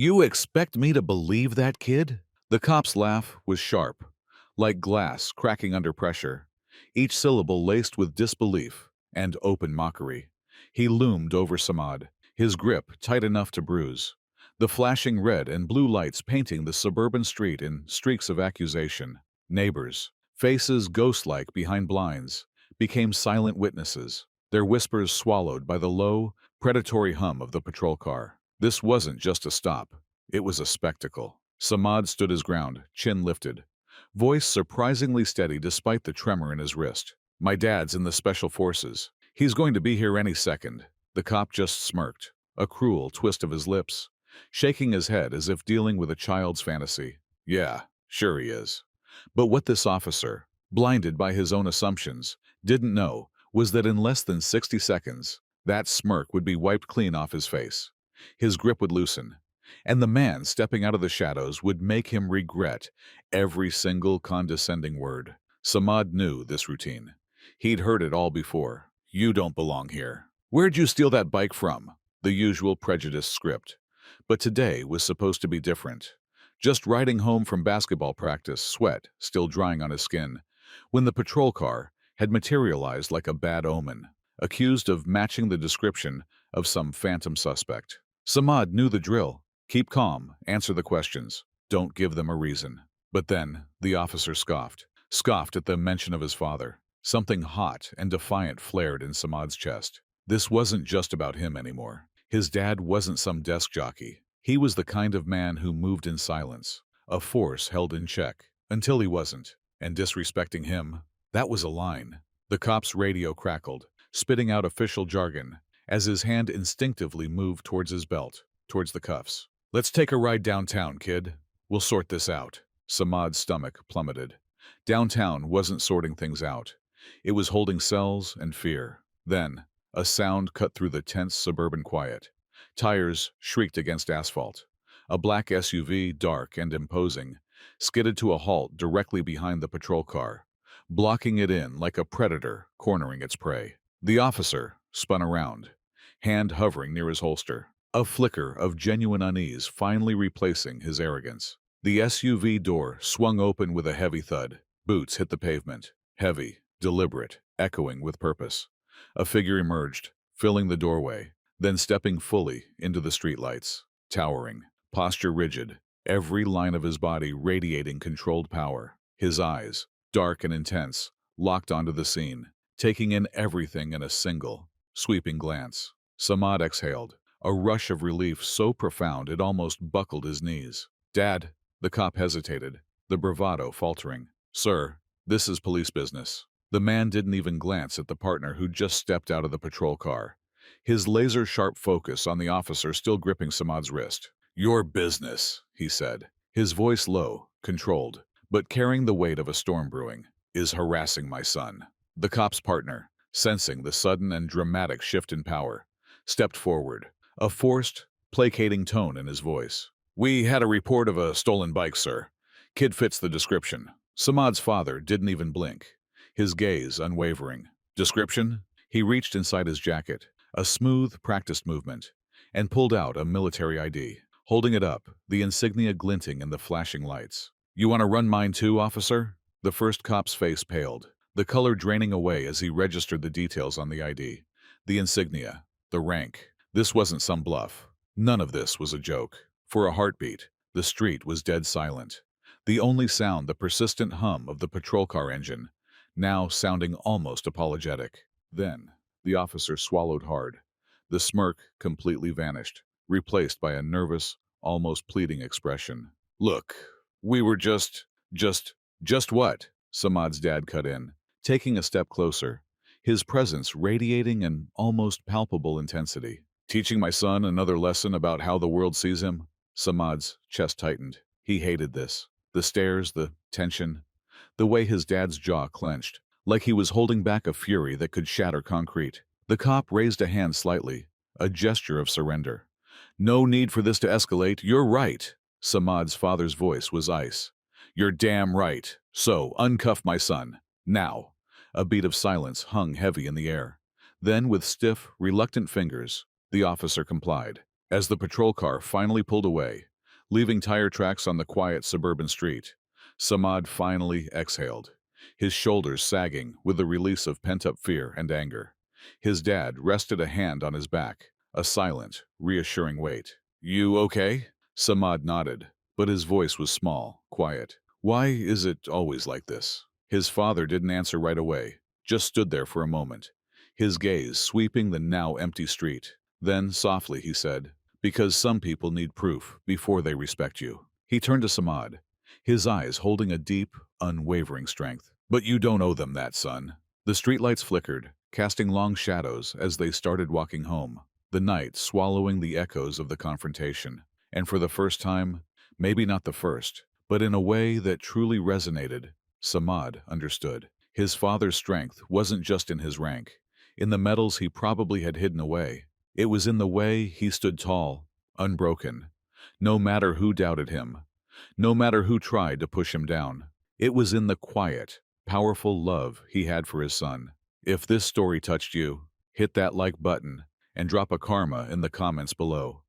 You expect me to believe that, kid? The cop's laugh was sharp, like glass cracking under pressure, each syllable laced with disbelief and open mockery. He loomed over Samad, his grip tight enough to bruise, the flashing red and blue lights painting the suburban street in streaks of accusation. Neighbors, faces ghost-like behind blinds, became silent witnesses, their whispers swallowed by the low, predatory hum of the patrol car. This wasn't just a stop. It was a spectacle. Samad stood his ground, chin lifted, voice surprisingly steady despite the tremor in his wrist. My dad's in the special forces. He's going to be here any second. The cop just smirked, a cruel twist of his lips, shaking his head as if dealing with a child's fantasy. Yeah, sure he is. But what this officer, blinded by his own assumptions, didn't know was that in less than 60 seconds, that smirk would be wiped clean off his face. His grip would loosen, and the man stepping out of the shadows would make him regret every single condescending word. Samad knew this routine. He'd heard it all before. You don't belong here. Where'd you steal that bike from? The usual prejudice script. But today was supposed to be different. Just riding home from basketball practice, sweat still drying on his skin, when the patrol car had materialized like a bad omen, accused of matching the description of some phantom suspect. Samad knew the drill. Keep calm, answer the questions. Don't give them a reason. But then, the officer scoffed at the mention of his father. Something hot and defiant flared in Samad's chest. This wasn't just about him anymore. His dad wasn't some desk jockey. He was the kind of man who moved in silence, a force held in check, until he wasn't. And disrespecting him, that was a line. The cop's radio crackled, spitting out official jargon, as his hand instinctively moved towards his belt, towards the cuffs. Let's take a ride downtown, kid. We'll sort this out. Samad's stomach plummeted. Downtown wasn't sorting things out. It was holding cells and fear. Then, a sound cut through the tense suburban quiet. Tires shrieked against asphalt. A black SUV, dark and imposing, skidded to a halt directly behind the patrol car, blocking it in like a predator cornering its prey. The officer spun around, hand hovering near his holster, a flicker of genuine unease finally replacing his arrogance. The SUV door swung open with a heavy thud. Boots hit the pavement, heavy, deliberate, echoing with purpose. A figure emerged, filling the doorway, then stepping fully into the streetlights, towering, posture rigid, every line of his body radiating controlled power. His eyes, dark and intense, locked onto the scene, taking in everything in a single, sweeping glance. Samad exhaled, a rush of relief so profound it almost buckled his knees. Dad, the cop hesitated, the bravado faltering. Sir, this is police business. The man didn't even glance at the partner who just stepped out of the patrol car, his laser-sharp focus on the officer still gripping Samad's wrist. Your business, he said, his voice low, controlled, but carrying the weight of a storm brewing, is harassing my son. The cop's partner, sensing the sudden and dramatic shift in power, stepped forward, a forced, placating tone in his voice. We had a report of a stolen bike, sir. Kid fits the description. Samad's father didn't even blink, his gaze unwavering. Description? He reached inside his jacket, a smooth, practiced movement, and pulled out a military ID, holding it up, the insignia glinting in the flashing lights. You want to run mine too, officer? The first cop's face paled, the color draining away as he registered the details on the ID. The insignia, the rank. This wasn't some bluff. None of this was a joke. For a heartbeat, the street was dead silent. The only sound the persistent hum of the patrol car engine, now sounding almost apologetic. Then, the officer swallowed hard. The smirk completely vanished, replaced by a nervous, almost pleading expression. Look, we were just what? Samad's dad cut in, taking a step closer, his presence radiating an almost palpable intensity. Teaching my son another lesson about how the world sees him? Samad's chest tightened. He hated this. The stares, the tension, the way his dad's jaw clenched, like he was holding back a fury that could shatter concrete. The cop raised a hand slightly, a gesture of surrender. No need for this to escalate. You're right. Samad's father's voice was ice. You're damn right. So, uncuff my son. Now. A beat of silence hung heavy in the air. Then, with stiff, reluctant fingers, the officer complied. As the patrol car finally pulled away, Leaving tire tracks on the quiet suburban street, Samad finally exhaled, his shoulders sagging with the release of pent-up fear and anger. His dad rested a hand on his back, a silent, reassuring weight. "You okay?" Samad nodded, but his voice was small, quiet. "Why is it always like this?" His father didn't answer right away, just stood there for a moment, his gaze sweeping the now empty street. Then, softly, he said, "Because some people need proof before they respect you." He turned to Samad, his eyes holding a deep, unwavering strength. "But you don't owe them that, son." The streetlights flickered, casting long shadows as they started walking home, the night swallowing the echoes of the confrontation. And for the first time, maybe not the first, but in a way that truly resonated, Samad understood. His father's strength wasn't just in his rank, in the medals he probably had hidden away. It was in the way he stood tall, unbroken, no matter who doubted him, no matter who tried to push him down. It was in the quiet, powerful love he had for his son. If this story touched you, hit that like button and drop a karma in the comments below.